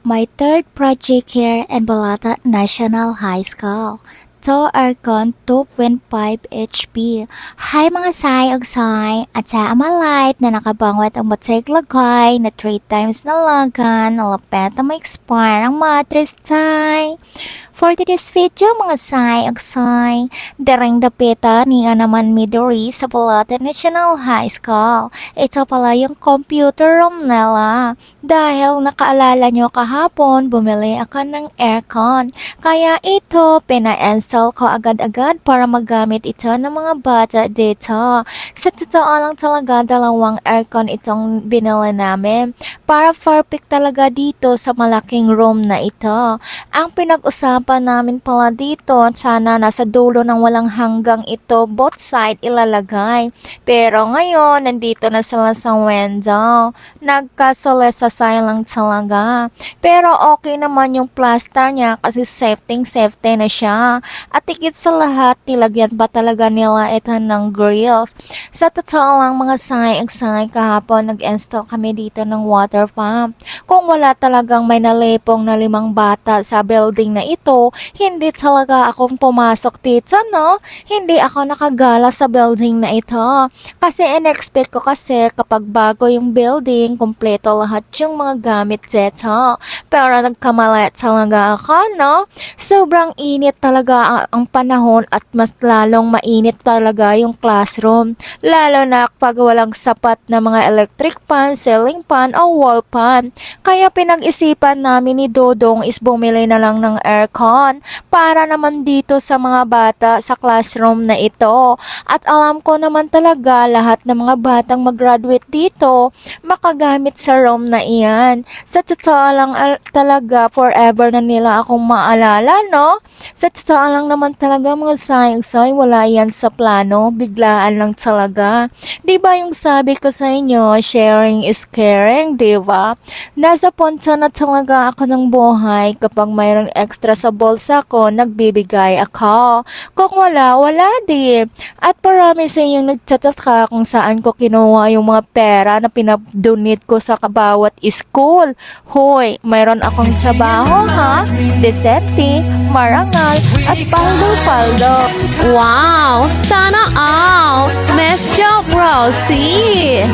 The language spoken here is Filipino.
My third project here in Balata National High School. To aircon 2.5 HP. Hi mga say og say at sa amalight na nakabangwat ang batsig lagay na 3 times na lagan alapet na ma-expire ang mattress tay. For today's video mga say og say, daring dapita niya naman midori sa Balata National High School. Ito pala yung computer room nila. Dahil nakaalala nyo kahapon, bumili ako ng aircon. Kaya ito, pina-install ko agad-agad para magamit ito ng mga bata dito. Sa totoo lang talaga, 2 aircon itong binili namin. Para perfect talaga dito sa malaking room na ito. Ang pinag-usapan namin pala dito, sana nasa dulo ng walang hanggang ito, both side ilalagay. Pero ngayon, nandito na sila sa window. Nagkasolesasay lang talaga. Pero okay naman yung plaster niya kasi safety na siya. At higit sa lahat, nilagyan pa talaga nila ito ng grills. Sa totoo lang mga say kahapon, nag-install kami dito ng water pump. Kung wala talagang may nalipong na 5 bata sa building na ito, hindi talaga akong pumasok dito, no? Hindi ako nakagala sa building na ito. Kasi in-expect ko kasi kapag bago yung building, kompleto lahat yung mga gamit dito. Pero nagkamali talaga ako, no? Sobrang init talaga ang panahon at mas lalong mainit talaga yung classroom. Lalo na pag walang sapat na mga electric fan, ceiling fan o wall fan. Kaya pinag-isipan namin ni Dodong is bumili na lang ng aircon para naman dito sa mga bata sa classroom na ito. At alam ko naman talaga lahat ng mga batang mag-graduate dito makagamit sa room na iyan. Sa totoo lang talaga forever na nila akong maalala, no? Sa totoo lang naman talaga mga say, wala yan sa plano, biglaan lang talaga. Diba yung sabi ko sa inyo, sharing is caring, diba? Nasa punto na talaga ako ng buhay kapag mayroong extra sa bulsa ko, nagbibigay ako. Kung wala, wala din. At promise yung nagtataka kung saan ko kinuha yung mga pera na pinadonate ko sa bawat school. Hoy, mayroon akong trabaho ha? Deseti, marangal, at paldo-paldo. Wow! Sana all! Miss Jo Rosie!